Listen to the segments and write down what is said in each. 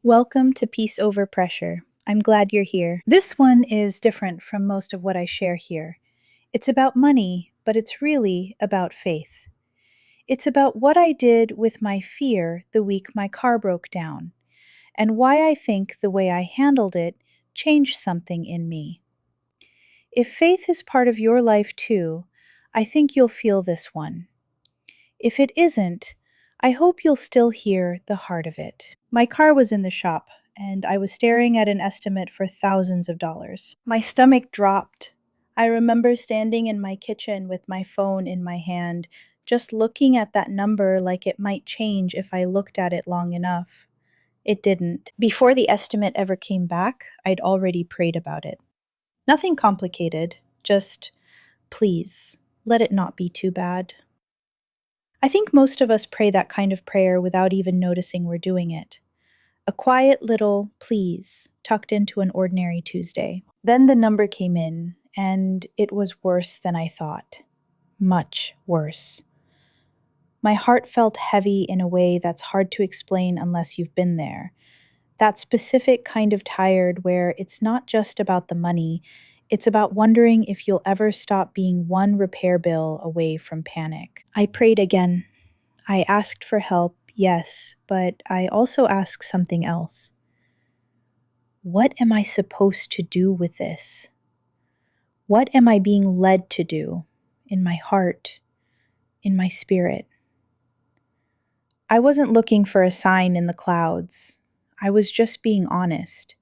Welcome to Peace Over Pressure. I'm glad you're here. This one is different from most of what I share here. It's about money, but it's really about faith. It's about what I did with my fear the week my car broke down, and why I think the way I handled it changed something in me. If faith is part of your life too, I think you'll feel this one. If it isn't, I hope you'll still hear the heart of it. My car was in the shop, and I was staring at an estimate for thousands of dollars. My stomach dropped. I remember standing in my kitchen with my phone in my hand, just looking at that number like it might change if I looked at it long enough. It didn't. Before the estimate ever came back, I'd already prayed about it. Nothing complicated, just, please, let it not be too bad. I think most of us pray that kind of prayer without even noticing we're doing it. A quiet little please tucked into an ordinary Tuesday. Then the number came in, and it was worse than I thought. Much worse. My heart felt heavy in a way that's hard to explain unless you've been there. That specific kind of tired where it's not just about the money, it's about wondering if you'll ever stop being one repair bill away from panic. I prayed again. I asked for help, yes, but I also asked something else. What am I supposed to do with this? What am I being led to do in my heart, in my spirit? I wasn't looking for a sign in the clouds. I was just being honest.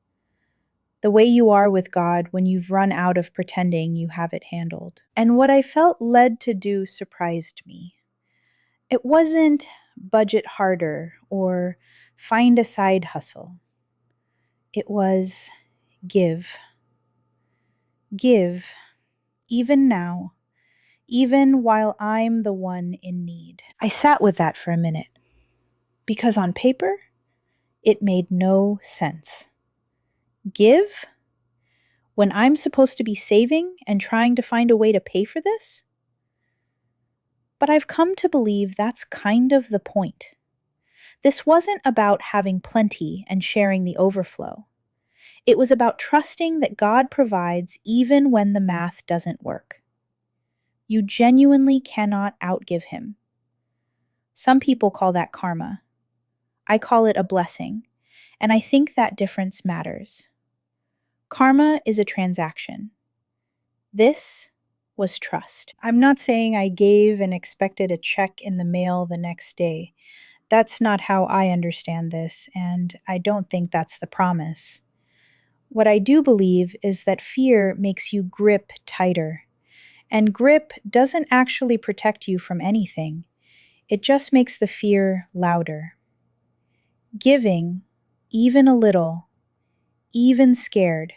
The way you are with God when you've run out of pretending you have it handled. And what I felt led to do surprised me. It wasn't budget harder or find a side hustle. It was give. Give, even now, even while I'm the one in need. I sat with that for a minute, because on paper, it made no sense. Give? When I'm supposed to be saving and trying to find a way to pay for this? But I've come to believe that's kind of the point. This wasn't about having plenty and sharing the overflow. It was about trusting that God provides even when the math doesn't work. You genuinely cannot outgive him. Some people call that karma. I call it a blessing, and I think that difference matters. Karma is a transaction. This was trust. I'm not saying I gave and expected a check in the mail the next day. That's not how I understand this, and I don't think that's the promise. What I do believe is that fear makes you grip tighter, and grip doesn't actually protect you from anything. It just makes the fear louder. Giving, even a little, even scared,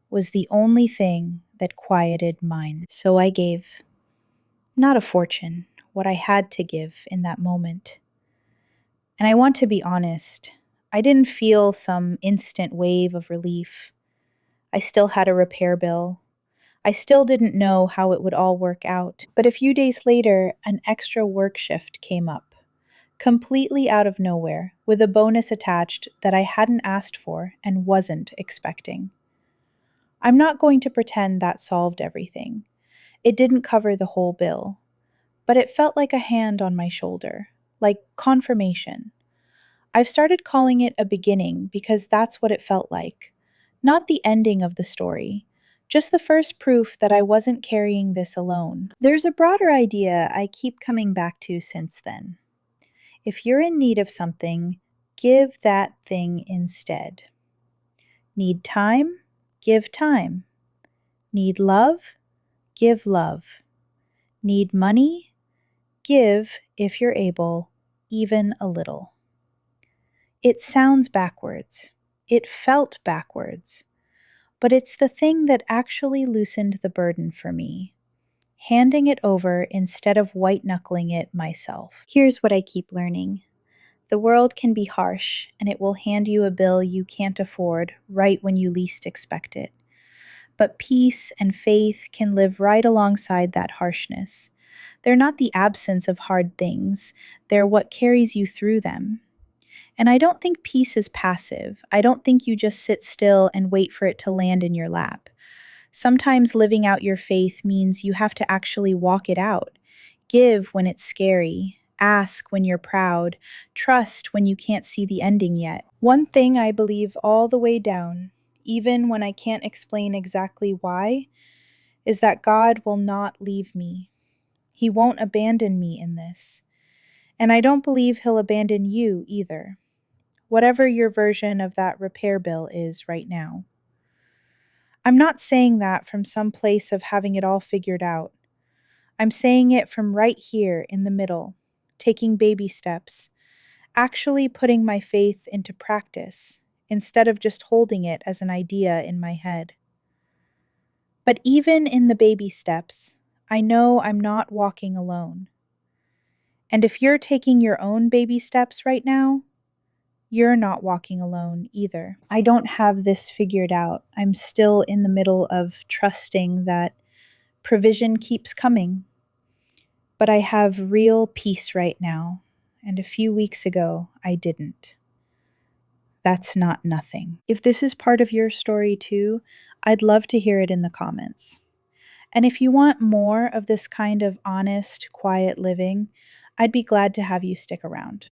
was the only thing that quieted mine. So I gave. Not a fortune, what I had to give in that moment. And I want to be honest, I didn't feel some instant wave of relief. I still had a repair bill. I still didn't know how it would all work out. But a few days later, an extra work shift came up, completely out of nowhere, with a bonus attached that I hadn't asked for and wasn't expecting. I'm not going to pretend that solved everything. It didn't cover the whole bill, but it felt like a hand on my shoulder, like confirmation. I've started calling it a beginning because that's what it felt like. Not the ending of the story, just the first proof that I wasn't carrying this alone. There's a broader idea I keep coming back to since then. If you're in need of something, give that thing instead. Need time? Give time. Need love? Give love. Need money? Give, if you're able, even a little. It sounds backwards. It felt backwards. But it's the thing that actually loosened the burden for me, handing it over instead of white-knuckling it myself. Here's what I keep learning. The world can be harsh, and it will hand you a bill you can't afford right when you least expect it. But peace and faith can live right alongside that harshness. They're not the absence of hard things, they're what carries you through them. And I don't think peace is passive. I don't think you just sit still and wait for it to land in your lap. Sometimes living out your faith means you have to actually walk it out. Give when it's scary. Ask when you're proud. Trust when you can't see the ending yet. One thing I believe all the way down, even when I can't explain exactly why, is that God will not leave me. He won't abandon me in this. And I don't believe He'll abandon you either, whatever your version of that repair bill is right now. I'm not saying that from some place of having it all figured out. I'm saying it from right here in the middle, taking baby steps, actually putting my faith into practice instead of just holding it as an idea in my head. But even in the baby steps, I know I'm not walking alone. And if you're taking your own baby steps right now, you're not walking alone either. I don't have this figured out. I'm still in the middle of trusting that provision keeps coming. But I have real peace right now, and a few weeks ago I didn't. That's not nothing. If this is part of your story too, I'd love to hear it in the comments. And if you want more of this kind of honest, quiet living, I'd be glad to have you stick around.